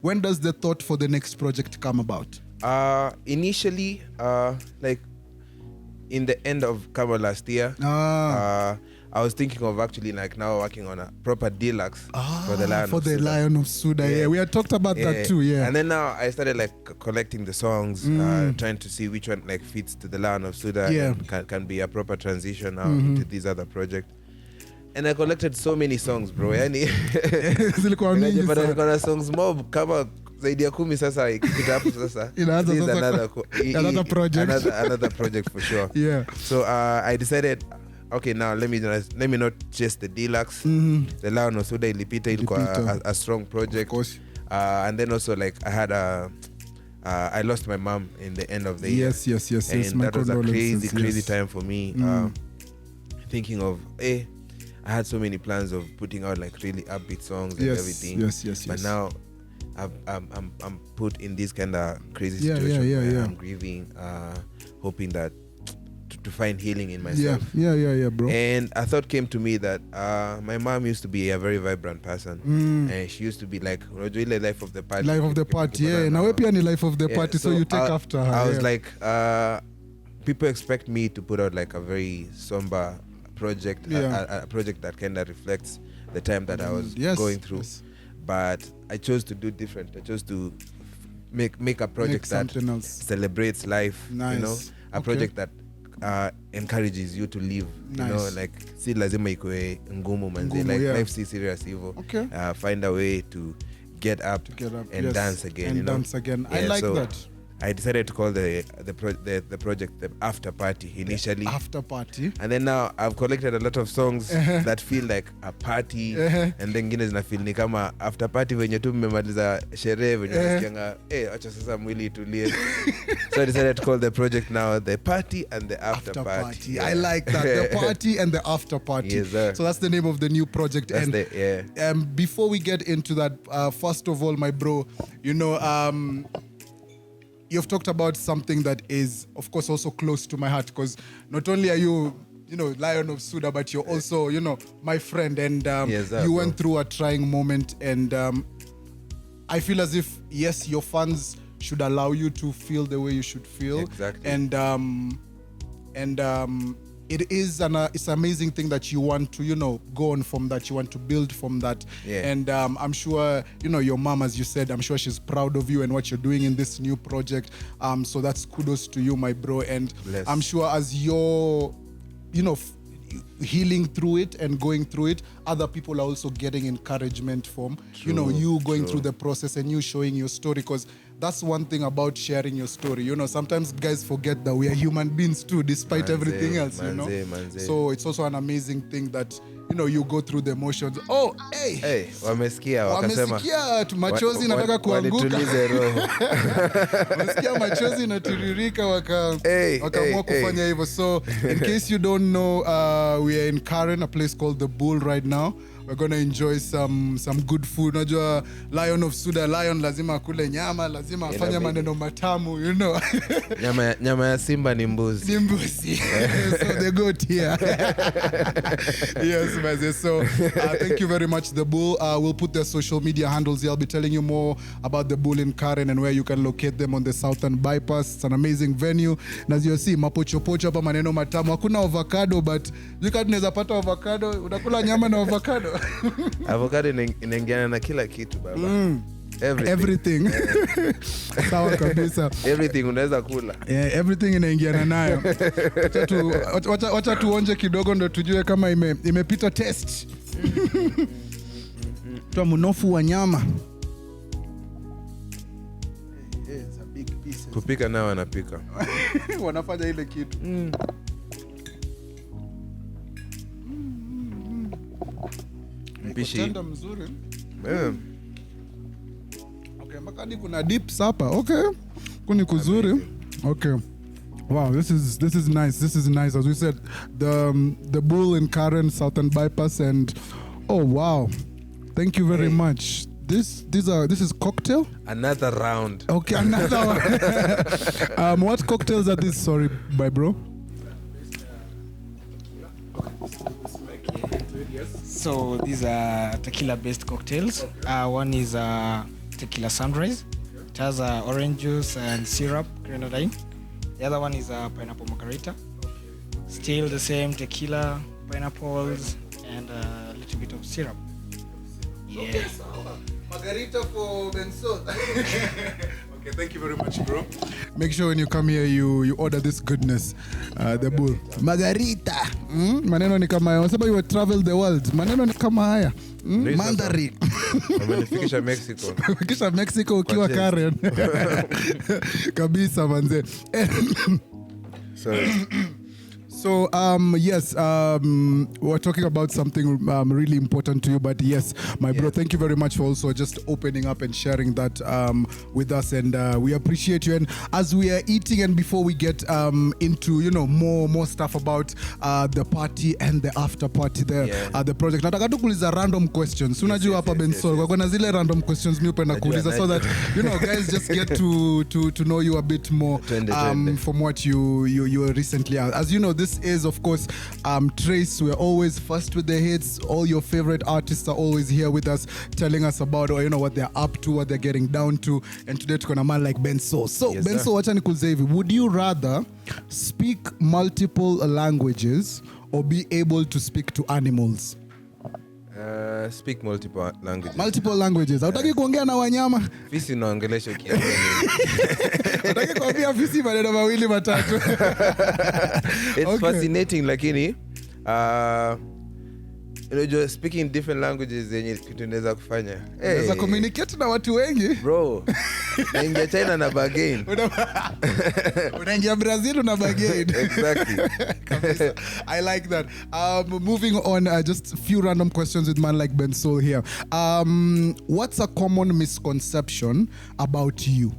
When does the thought for the next project come about? Initially, like in the end of Kama last year, I was thinking of actually like now working on a proper deluxe for the Lion of Sudah. Yeah, we had talked about that too. Yeah, and then now I started like collecting the songs, trying to see which one like fits to the Lion of Sudah. Yeah, and can be a proper transition now into these other projects. And I collected so many songs, bro. Yani zilikuwa mingi sana. Kuna songs mob kama zaidi ya 10 sasa ikipita hapo sasa. Another project. Another project for sure. Yeah. So I decided, okay, now let me not chase the deluxe. The Lion of Sudah ilipita ilikuwa a strong project. Of course. And then also like I had I lost my mom in the end of the year. Yes. And that was a crazy time for me. Thinking of I had so many plans of putting out like really upbeat songs and everything. Yes. But now I'm put in this kind of crazy situation where I'm grieving, hoping that to find healing in myself. Yeah, bro. And a thought came to me that my mom used to be a very vibrant person, and she used to be like really life of the party. Life of the party, yeah. Now we're playing life of the party, so you take after her. I was like, people expect me to put out like a very somber project, a project that kind of reflects the time that I was going through. But I chose to do different. I chose to make a project that celebrates life. Nice. You know, a project that encourages you to live. You know, like si lazima ikuwe ngumu manzi. Like life si serious hivyo. Okay. Find a way to get up and dance again. And dance again. I like that. I decided to call the project the AfterParty initially. The AfterParty. And then now I've collected a lot of songs that feel like a party, and then ngine zina feel ni kama AfterParty venye tu mmemaliza sherehe venye nasikianga acha sasa mwili itulie. So I decided to call the project now the Party and the AfterParty. I like that. The Party and the AfterParty. Yes, sir. So that's the name of the new project. That's before we get into that, first of all, my bro, you know, you've talked about something that is, of course, also close to my heart, because not only are you know, Lion of Sudah, but you're also, you know, my friend, and you went through a trying moment, and I feel as if, yes, your fans should allow you to feel the way you should feel. Exactly. And it is it's an amazing thing that you want to, you know, go on from that. You want to build from that. Yeah. And I'm sure, you know, your mom, as you said, I'm sure she's proud of you and what you're doing in this new project. So that's kudos to you, my bro. And I'm sure as you're, you know, healing through it and going through it, other people are also getting encouragement from, you know, you going through the process and you showing your story, because that's one thing about sharing your story. You know, sometimes guys forget that we are human beings too, despite everything else, you know. So it's also an amazing thing that, you know, you go through the emotions. Oh, hey, wamesikia wakasema machozi nataka kuanguka. Wamesikia machozi inatiririka wakaamua kufanya hivyo. So in case you don't know, we are in Karen, a place called The Bull right now. We're going to enjoy some good food. Unajua Lion of Sudah, lion lazima akule nyama, lazima afanye maneno matamu, you know. Nyama ya simba ni mbuzi. Ni mbuzi. So the goat here. Yes, Maze. So thank you very much, The Bull. We'll put their social media handles here. I'll be telling you more about The Bull in Karen and where you can locate them on the Southern Bypass. It's an amazing venue. Na as you see, mapochopocho hapa maneno matamu. Hakuna avocado, but you can neza pata avocado. Unakula nyama na avocado. Avocado inaingiana na kila kitu baba. Everything. Sawa kabisa. Everything unaweza kula. Yeah, everything inaingiana nayo. Wacha tuonje kidogo ndo tujue kama imepita test. Twa mnofu wa nyama. It's a big piece. Kupika nao wanapika. Wanafanya ile kitu. Mpishi. Mzuri. Okay, makadi kuna dips hapa. Okay. Kuni kuzuri. Okay. Wow, this is nice. This is nice. As we said, the Bull in Karen, Southern Bypass, and oh wow. Thank you very much. This is cocktail? Another round. Okay, another one. What cocktails are these? Sorry, my bro. So these are tequila-based cocktails. One is tequila sunrise. It has orange juice and syrup, grenadine. The other one is pineapple margarita. Still the same tequila, pineapples, and a little bit of syrup. Yeah. Okay, so margarita for Bensoul. Okay, thank you very much, bro. Make sure when you come here, you order this goodness. The bull. Margarita. Maneno ni kama haya. Unasema you travel the world. Maneno ni kama haya. Mandarin. Umenifikisha Mexico. Fikisha Mexico ukiwa Karen. Kabisa manze. Sorry. So, yes, we're talking about something really important to you. But yes, my bro, thank you very much for also just opening up and sharing that with us. And we appreciate you. And as we are eating and before we get into, more stuff about the party and the after party there, the project. Nataka tu kuuliza random questions. Unajua hapa Bensoul. Kwa kuna zile random questions mimi upenda kuuliza so that, guys just get to know you a bit more from what you recently are. As you know, this is, of course, Trace. We're always first with the hits. All your favorite artists are always here with us, telling us about, what they're up to, what they're getting down to. And today, we're going to man like Bensoul. So, yes, Bensoul, wacha nikuulize hivi, would you rather speak multiple languages or be able to speak to animals? Speak multiple languages. Multiple languages. Hautaki kuongea na wanyama? Fisi naongelesha kiasi. Hautaki kuambia fisi maneno mawili matatu. It's fascinating, lakini just speaking different languages yenye kitu inaweza kufanya. Unaweza communicate na watu wengi. Bro. Naingia China na bargain. Unaingia Brazil na bargain. Exactly. I like that. Moving on, just a few random questions with man like Bensoul here. What's a common misconception about you?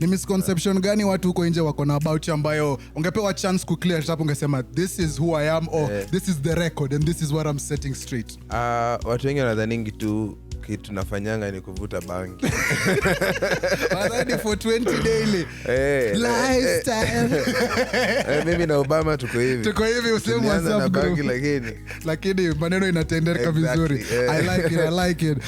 Ni misconception gani watu huko nje wako na about you ambayo ungepewa chance ku clear hapo ungesema this is who I am or this is the record and this is what I'm setting straight? Watu wengi wanadhani tu kitu nafanyanga ni kuvuta bangi. Already for 20 daily. Lifestyle. Mimi na Obama tuko hivi. Tuko hivi useme WhatsApp bangi lakini maneno inatendeka vizuri. I like it.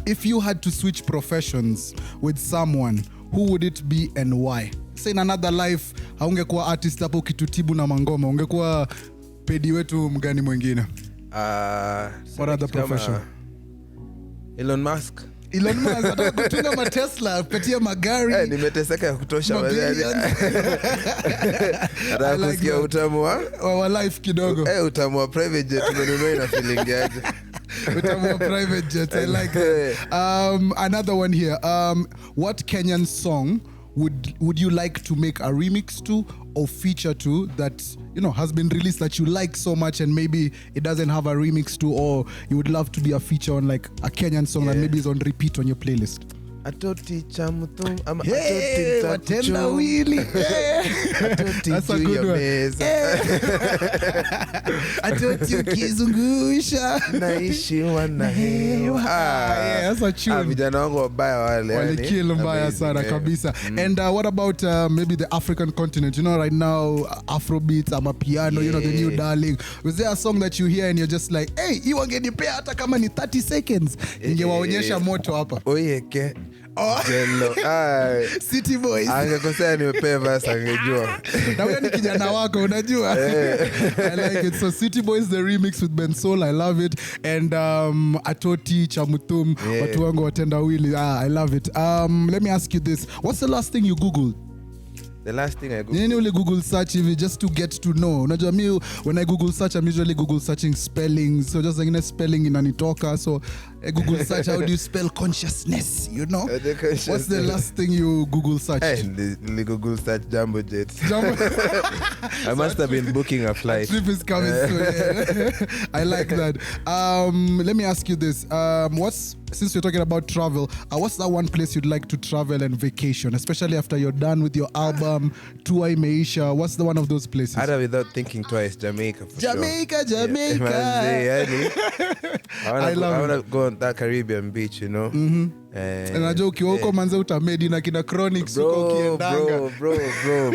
If you had to switch professions with someone, who would it be and why? Say in another life, haungekuwa artist hapo ukitutibu na mangoma, ungekuwa pedi wetu mgani mwingine? What other profession? Elon Musk. Ataka kutunga ma Tesla, kupatia magari. Nimeteseka ya kutosha wazee. Ataka kusikia utamu wa life kidogo. Utamu wa private jet umenunua ina feeling aje. Utamu wa private jet, I like that. Another one here. What Kenyan song would you like to make a remix to or feature to that has been released that you like so much and maybe it doesn't have a remix to, or you would love to be a feature on like a Kenyan song that maybe is on repeat on your playlist? Atoti chamutum ama atoti watenda wili. That's a good one. Atoti ukizungusha naishi wana hewa. That's a tune. Vijana wangu wabaya wale. Walikill mbaya sana kabisa. And what about maybe the African continent? Right now Afrobeats, amapiano, the new darling. Was there a song that you hear and you're just like, hey, you wangenipea hata kama ni 30 seconds? Ningewaonyesha moto hapa. Oyeke. Jello. City Boys. Angekosea nimepe verse angejua. Na wewe ni kijana wako unajua. I like it. So City Boys, the remix with Bensoul, I love it. And Atoti Chamutum, watu wangu watenda wili. I love it. Let me ask you this. What's the last thing you Googled? The last thing I Googled. Nini uli Google search hivi just to get to know? Unajua mi when I Google search, I'm usually Google searching spellings. So just like spelling inanitoka. So Google search, how do you spell consciousness? What's the last thing you Google search? The Google search Jumbo Jet. I must have been booking a flight. Trip is coming soon. I like that. Let me ask you this. Since we're talking about travel, what's that one place you'd like to travel and vacation, especially after you're done with your album, tour imeisha? What's the one of those places? Without thinking twice, Jamaica for Jamaica. sure. I want to go on that Caribbean beach, you know. And najua ukiwa huko manze utamedi na kina Chronics huko ukiendanga.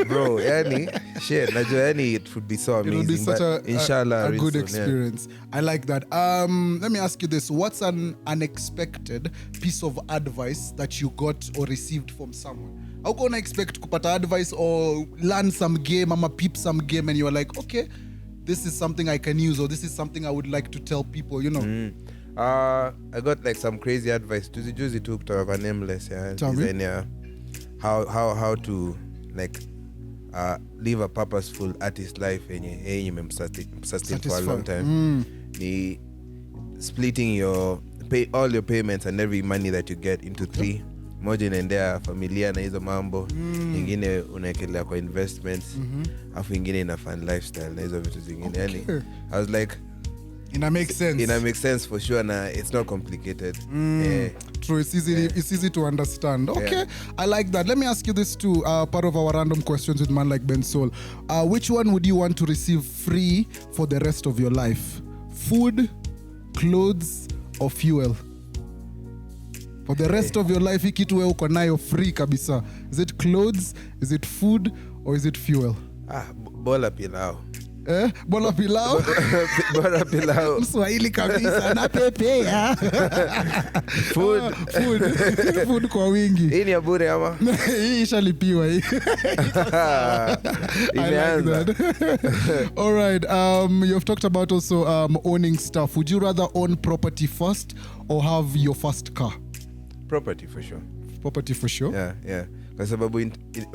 Bro. Yani, shit, najua yani it would be so amazing. It would be such inshallah, a good experience. Yeah. I like that. Let me ask you this. What's an unexpected piece of advice that you got or received from someone? How can I expect kupata advice or learn some game, ama peep some game, and you're like, okay, this is something I can use, or this is something I would like to tell people, you know? I got like some crazy advice. Juzi took to a Nameless, how to like live a purposeful artist life and sustain for a long time. The splitting all your payments and every money that you get into 3. Moja inaendea familia na hizo mambo, ingine unaekelea kwa investments, afu ingine ina fun lifestyle na hizo vitu zingine. Yani I was like, it makes sense for sure, na it's not complicated. True, it's easy to understand. Okay, I like that. Let me ask you this too, part of our random questions with man like Bensoul. Which one would you want to receive free for the rest of your life? Food, clothes, or fuel? For the rest of your life, hii kitu wewe uko nayo free kabisa. Is it clothes, is it food, or is it fuel? Bola pilau. Bola pilau? Bola pilau. Mswahili kabisa, na pepea. Food kwa wingi. Hii ni ya bure ama? Hii ishalipiwa hii. I like that. All right, you've talked about also owning stuff. Would you rather own property first or have your first car? Property for sure. Yeah. Kwa sababu when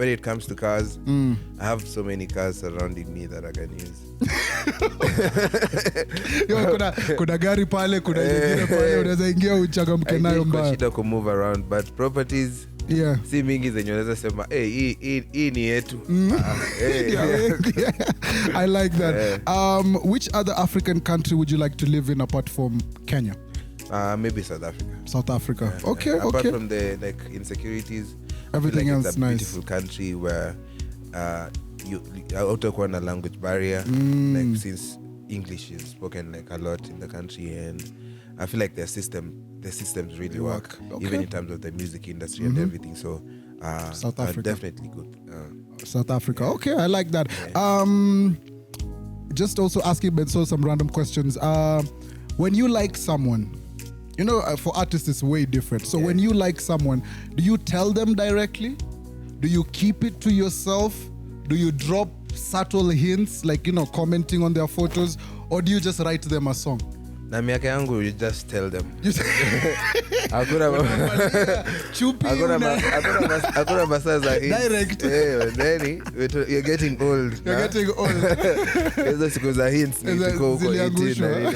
it comes to cars, I have so many cars surrounding me that I can use. kuna gari pale, kuna nyingine pale, unaweza ingia uchangamke nayo mbaya. Shida ku move around, but properties si mingi zenye unaweza sema hii ni yetu. I like that. Which other African country would you like to live in apart from Kenya? Maybe South Africa. Okay. Apart from the like insecurities, everything else it's a beautiful country where you utakuwa na language barrier, like since English is spoken like a lot in the country, and I feel like the systems really work. Even in terms of the music industry and everything. So South Africa, definitely good. South Africa. Okay, I like that. Just also asking Bensoul some random questions. When you like someone, you know, for artists it's way different. So when you like someone, do you tell them directly? Do you keep it to yourself? Do you drop subtle hints, like, you know, commenting on their photos? Or do you just write them a song? Na miaka yangu, you just tell them. Hakuna masaa za direct. You're getting old. Hizo siku za hints ni tuko huko 18.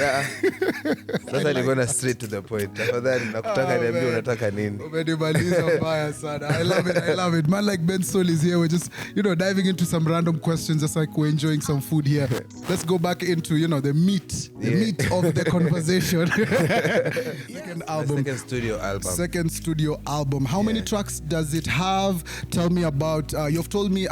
Sasa ni gonna straight to the point. Tafadhali nakutaka niambie unataka nini. Umenimaliza mbaya sana. I love it. Man like Bensoul is here. We're just, you know, diving into some random questions, just like we're enjoying some food here. Let's go back into, you know, the meat of the conversation. Second studio album. How many tracks does it have? Tell me about, you've told me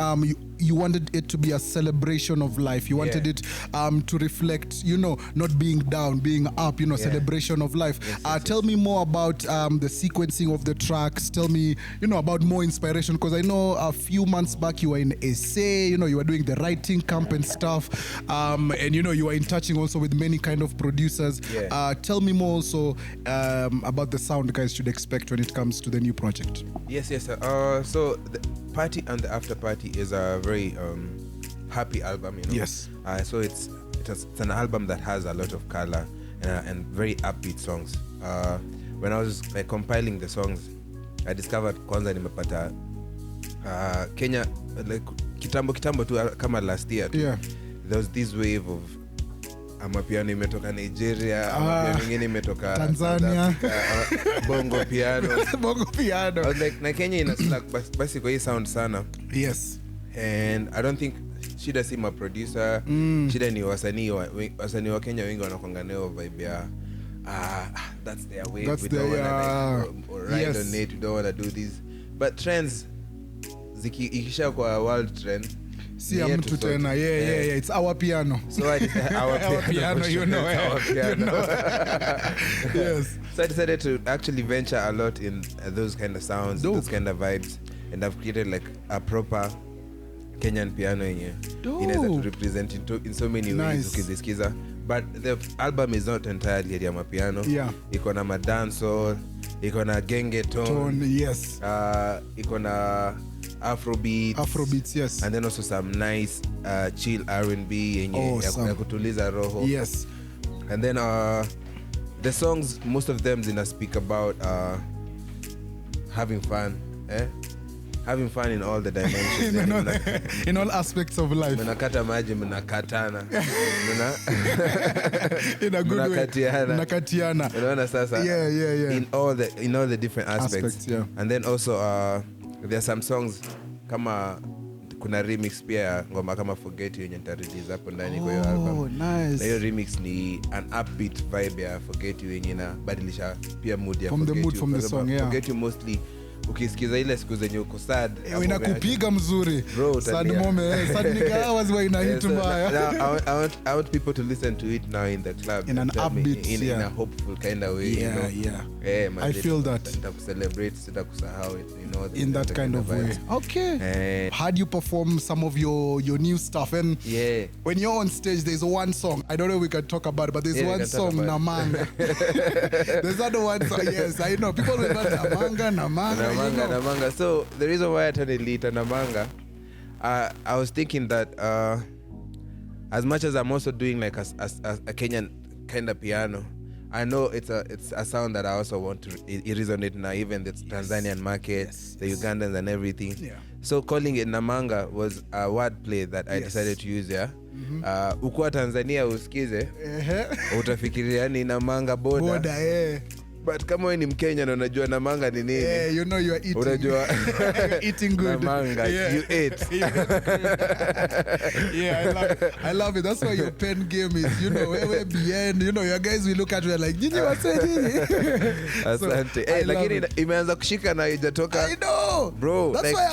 you wanted it to be a celebration of life. You wanted it to reflect, you know, not being down, being up, you know, celebration of life. Yes. Tell me more about the sequencing of the tracks. Tell me, you know, about more inspiration, because I know a few months back you were in essay, you know, you were doing the writing camp and stuff. And, you know, you were in touching also with many kind of producers. Yeah. Tell me more also about the sound guys should expect when it comes to the new project. Yes. So the Party and the AfterParty is a very happy album, you know. Yes. So it's an album that has a lot of color and very upbeat songs. When I was like compiling the songs, I discovered kwanza nimepata Kenya, like kitambo tu kama last year. Yeah. There was this wave of amapiano imetoka Nigeria, amapiano mingine imetoka Tanzania, bongo piano. I was like, na Kenya ina slack basi kwa hii sound sana. Yes. And I don't think shida si ma producer, shida ni wasanii wa Kenya wengi wanakuanga nayo vibe ya that's their way. We don't want to ride on it, we don't want to do this. But trends ikisha kwa world trend, si ya mtu tena. Yeah, it's our piano. So I just our piano, you know. Our piano. Yes. So I decided to actually venture a lot in those kind of sounds, those kind of vibes, and I've created like a proper Kenyan piano inaweza to represent in so many ways ukizisikiza. But the album is not entirely ya mapiano. Iko na dancehall, iko na genge tone, yes. Iko na Afrobeats, yes. And then also some nice chill R&B yenye ya kutuliza roho. Yes. And then the songs, most of them speak about having fun, having fun in all the dimensions. In all aspects of life. Mnakata maji, mnakatana. In a good way. Mnakatiana. Unaona sasa? Yeah. In all the different aspects. Yeah. And then also there are some songs kama kuna remix pia ngoma kama Forget You yenye nitarelease hapo ndani kwa hiyo album. Nice. Na hiyo remix ni an upbeat vibe ya Forget You yenye inabadilisha pia mood ya from Forget the mood You. from the song, yeah. Forget You mostly ukisikiza ile siku zenye uko sad inakupiga mzuri. Bro, sad moment. Sad nigga hours where ina hit mbaya. I want people to listen to it now in the club. In an upbeat, in a hopeful kind of way. Yeah, you know? Yeah. I feel that. Celebrate, sitakusahau it, you know. In that kind of way. Okay. How do you perform some of your new stuff? And when you're on stage, there's one song. I don't know if we can talk about it, but there's one song, Namanga. There's other one song. Yes, I know. People will not Namanga. Namanga. So the reason why I turned it Namanga, I was thinking that as much as I'm also doing like a Kenyan kind of piano, I know it's a sound that I also want to resonate now, even the Tanzanian market, the Ugandans and everything. Yeah. So calling it Namanga was a wordplay that I decided to use. Ukua Tanzania usikize, utafikiria ni Namanga boda. But kama wewe ni Mkenya na unajua Namanga ni nini? You know you are eating. Unajua you're eating good. Namanga, you ate. I love it. That's why your pen game is, way beyond. Your guys will look at you like, "Nini wase nini?" Asante. Lakini imeanza kushika na haijatoka. I know. Bro, that's like, why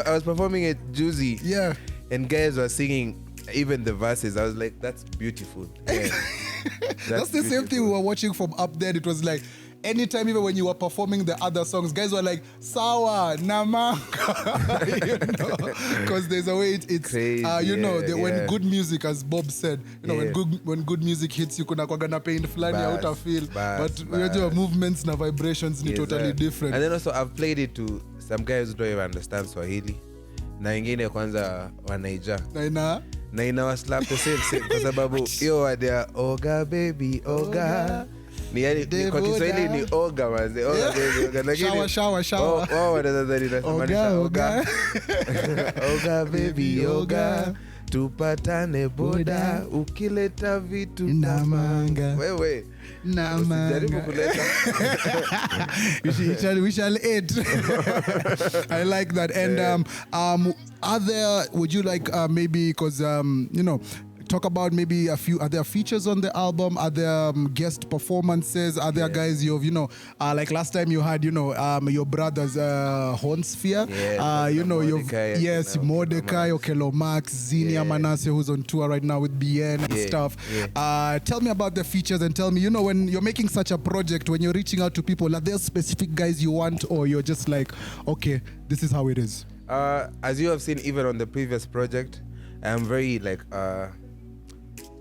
I was performing at Juicy. Yeah. And guys were singing even the verses. I was like, that's beautiful. Yeah. That's the same thing we were watching from up there. It was like, anytime, even when you were performing the other songs, guys were like, Sawa, Namanga. Because there's a way it's crazy, when good music, as Bob said, when good music hits you, kuna kwaga na pain flani outa feel. But your movements na vibrations ni totally different. And then also I've played it to some guys who don't even understand Swahili. Na wengine kwanza wanaija. Na inawaslap the same kwa sababu hiyo wadia oga baby oga ni yani kwa Kiswahili ni oga manze oga baby oga lakini shower wao wanadhani inasemanisha oga oga baby oga tupatane boda ukileta vitu Namanga wewe Namanga kuleta we shall eat. I like that. And would you like maybe because talk about maybe are there features on the album? Are there guest performances? Are there guys you've like last time you had your brothers Hornsphere, Mordecai, Okelo Max, Zinia Manasseh, who's on tour right now with BN and stuff. Tell me about the features and tell me, when you're making such a project, when you're reaching out to people, are there specific guys you want, or you're just like, okay, this is how it is? As you have seen even on the previous project, I'm very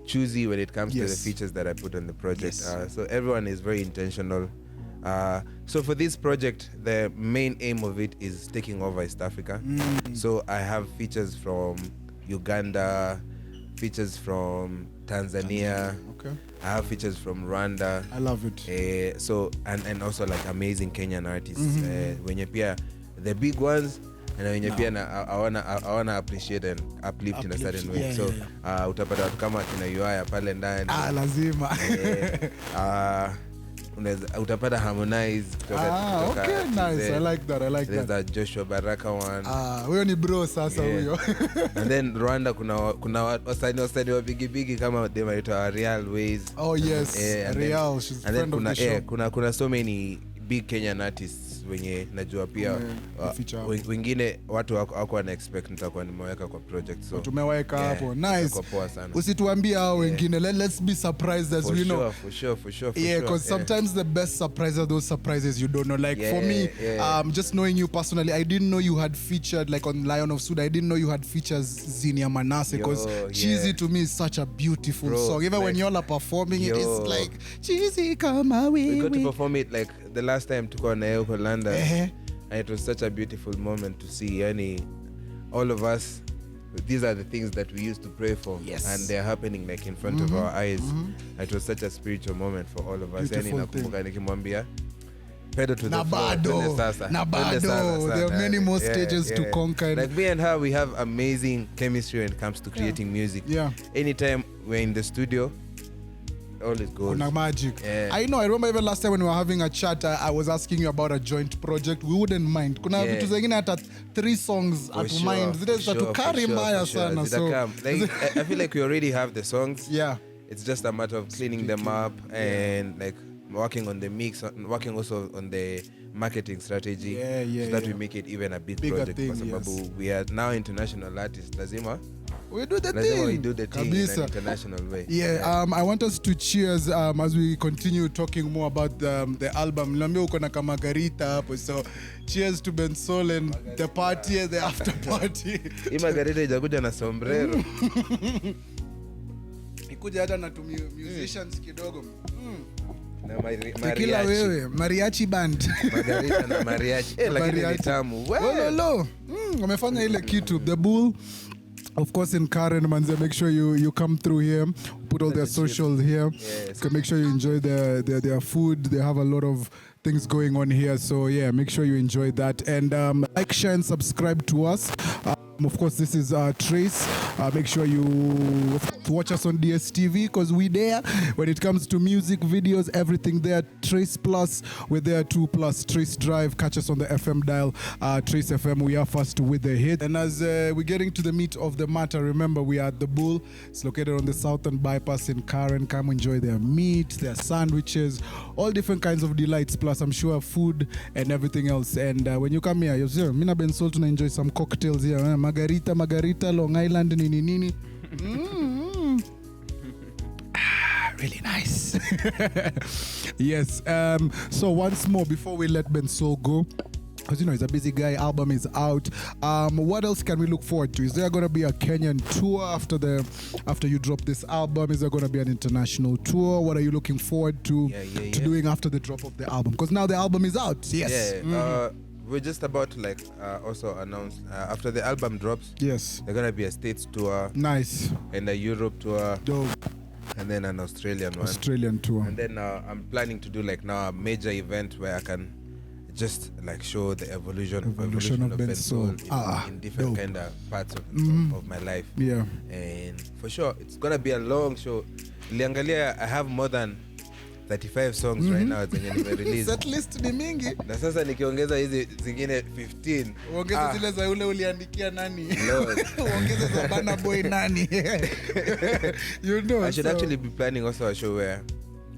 choosy when it comes to the features that I put on the project. So everyone is very intentional. So for this project, the main aim of it is taking over East Africa. So I have features from Uganda, features from Tanzania. Okay. I have features from Rwanda. I love it. So and also like amazing Kenyan artists. Wenye pia the big ones. And wenye pia I wanna appreciate and uplift in a certain way. So utapata watu kama kina Yuaya pale ndani. Lazima. Utapata Harmonize kutoka okay, nice. I like that. There's that Joshua Baraka one. Huyo ni bro sasa huyo. And then Rwanda kuna wasanii wa bigi kama they might Real Ways. Oh yes. Real, she's a friend of the show. Kuna so many big Kenyan artists wenye najua pia wengine watu wako wana expect nitakuwa nimeweka kwa project, so tumeweka hapo. Nice. Usituambie hao wengine, let's be surprised as we know. For sure. Yeah, because sometimes the best surprises are those surprises you don't know. Like for me, just knowing you personally, I didn't know you had featured like on Lion of Sudah. I didn't know you had features Zinia Manase, because Cheesy to me is such a beautiful song. Even when y'all are performing it, it's like Cheesy come away. We got to perform it like the last time to go na Holanda, and it was such a beautiful moment to see. All of us, these are the things that we used to pray for, and they're happening like in front of our eyes. It was such a spiritual moment for all of us. Nakumbuka nikimwambia pedal to the floor. There are many more stages to conquer. Like me and her, we have amazing chemistry when it comes to creating music. Anytime we're in the studio, all is good. Magic. I know. I remember even last time when we were having a chat, I was asking you about a joint project. We wouldn't mind. Kuna vitu zingine hata 3 songs at mind. Zile to carry mbaya sana. So I feel like we already have the songs. Yeah. It's just a matter of cleaning them up and like working on the mix, working also on the marketing strategy, so that we make it even a big project. Thing, we are now international artists. Lazima we do the thing. We do the thing in an international way. I want us to cheers as we continue talking more about the album. Niambia uko na Margarita hapo, so cheers to Bensoul and the party and the after party. Hii Margarita ijakuja na sombrero. Ikuja hata na musicians kidogo. Na Tequila wewe, mariachi band. Margarita na mariachi. Lakini ni tamu. Lolo. Wamefanya ile kitu. The Bull, of course, in Karen, manze, make sure you come through here. Put all their socials here. Make sure you enjoy their food. They have a lot of things going on here. So yeah, make sure you enjoy that. And like, share, and subscribe to us. Of course, this is Trace. Make sure you watch us on DSTV, because we there when it comes to music, videos, everything there. Trace Plus, we're there 2+. Trace Drive, catch us on the FM dial. Trace FM, we are first with the hit. And as we're getting to the meat of the matter, remember we are at the Bull. It's located on the Southern Bypass in Karen. Come enjoy their meat, their sandwiches, all different kinds of delights. Plus, I'm sure food and everything else. And when you come here, you'll see, Mina Bensoul to enjoy some cocktails here. Margarita, Long Island, nini. Really nice. Yes. So once more, before we let Bensoul go, because he's a busy guy, album is out. What else can we look forward to? Is there going to be a Kenyan tour after you drop this album? Is there going to be an international tour? What are you looking forward to doing after the drop of the album? Because now the album is out. Yes. We're just about to also announce after the album drops. Yes. There's gonna be a States tour. Nice. And a Europe tour. Dope. And then an Australian one. Australian tour. And then I'm planning to do now a major event where I can just show the evolution of Bensoul in different kind of parts of my life. Yeah. And for sure, it's gonna be a long show. I have more than 35 songs right now zenye nimerelease. Set list ni mingi. Na sasa nikiongeza hizi zingine 15. Uongeze zile za ule uliandikia nani? Uongeze za Bana Boy nani? You know. I should actually be planning also a show where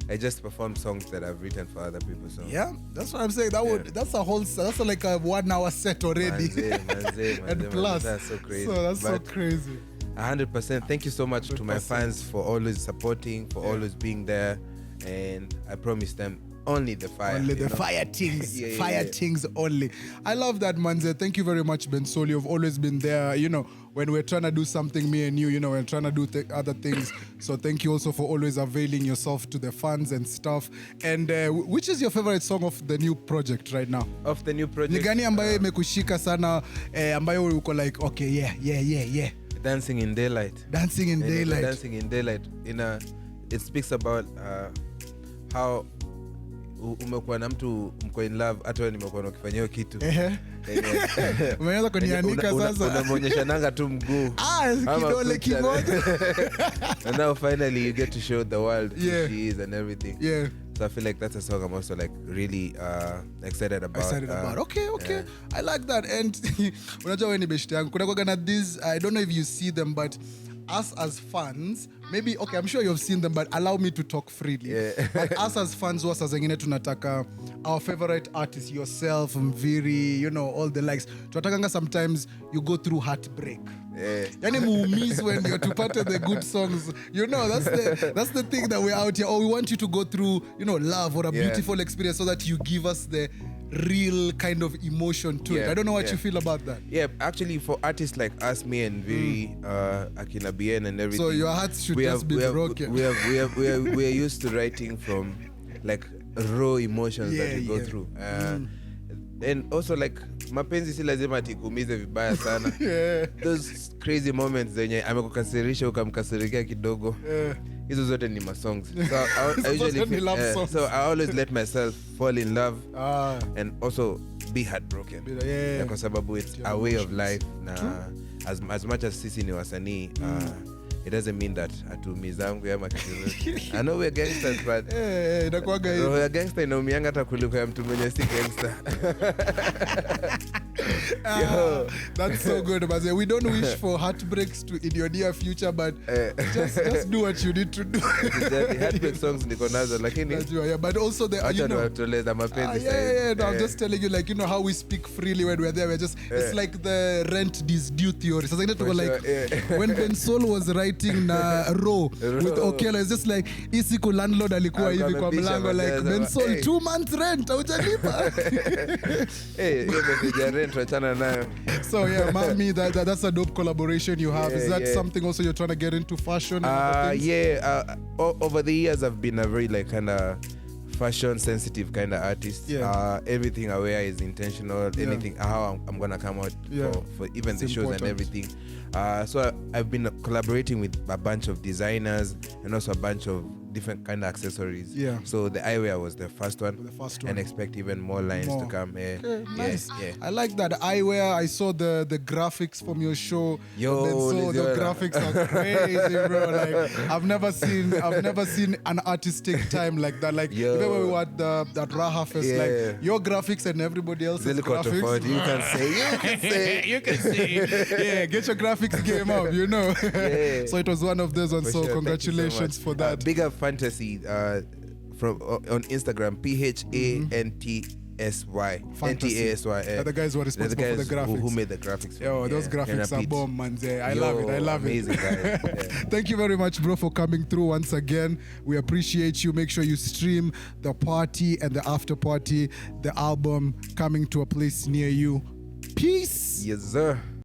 I just perform songs that I've written for other people. So yeah, that's what I'm saying. That's like a 1 hour set already. Manze, and plus, that's so crazy. So that's so crazy. 100%. Thank you so much 100%. To my fans for always supporting, for always being there. And I promise them only the fire. Only the fire things. Things only. I love that, Manze. Thank you very much, Bensoul. You've always been there, when we're trying to do something, me and you, we're trying to do other things. So thank you also for always availing yourself to the fans and stuff. And which is your favorite song of the new project right now? Of the new project? Ni gani ambayo imekushika sana, ambayo uko like, okay, yeah. Dancing in Daylight. Dancing in Daylight. Dancing in Daylight. It speaks about how umekuwa na mtu mko in love, hata wewe nimekuwa ukifanyia kitu. Umeanza kunianika sasa. Unamonyesha nanga tu mguu. Kidole kimoja. And now finally you get to show the world who she is and everything. Yeah. So I feel like that's a song I'm also really excited about. Okay. Yeah. I like that. And unajua wewe ni beshte yangu. Kuna kwa this, I don't know if you see them, but us as fans, maybe okay, I'm sure you've seen them, but allow me to talk freely. But us as fans was as zingine tunataka our favorite artist, yourself, Mviri, you know, all the likes. Tunatakanga sometimes you go through heartbreak. Yani muumiz when you're to part of the good songs. You know, that's the thing that we're out here. Or we want you to go through, you know, love or a beautiful experience so that you give us the real kind of emotion to it. I don't know what you feel about that. Yeah, actually for artists like us, me and Viri, Akina Bien and everything. So your hearts should just be broken. We are used to writing from like raw emotions that you go through. And also like mapenzi si lazima atikuumize vibaya sana. Those crazy moments zenye amekukasirisha ukamkasirikia kidogo. Hizo zote ni my songs. So I usually feel, so I always let myself fall in love and also be heartbroken. Kwa sababu it's a way of life na as much as sisi ni wasanii it doesn't mean that atumizangu ama kitu. I know we're gangsters, but inakuaga hiyo. Roho ya gangster inaumianga hata kuliko ya mtu mwenye si gangster. That's so good, but we don't wish for heartbreaks in your near future, but just do what you need to do. The heartbreak songs niko nazo lakini but also the you know mapenzi no, I'm just telling you, like, you know how we speak freely when we're there. We're just it's like the rent is due theory. So when Bensoul was writing na Raw with Okelo, it's just like isiku landlord alikuwa hivi kwa mlango like Bensoul 2 months rent haujalipa. Hiyo message rent wachana nayo. So yeah, Mami, that's a dope collaboration you have. Is that something also you're trying to get into fashion? Over the years I've been a very like kind of fashion sensitive kind of artist. Everything I wear is intentional. Anything how I'm gonna come out for even the shows and everything. So I've been collaborating with a bunch of designers and also a bunch of different kind of accessories. So the eyewear was the first one. And expect even more lines to come. Nice. I like that eyewear. I saw the graphics from your show. So the graphics are crazy, bro. Like I've never seen an artistic time like that. Like even when we were at that Raha Fest, like your graphics and everybody else's graphics. You can say. Yeah, get your graphics game up, you know. So it was one of those ones. So congratulations for that. Big Up Fantasy from on Instagram, PHANTSY. NTASY. The guys who are responsible for the graphics. Who made the graphics. Those graphics are bomb, man. I love it. Amazing, guys. Thank you very much, bro, for coming through once again. We appreciate you. Make sure you stream the party and the after party, the album coming to a place near you. Peace. Yes, sir.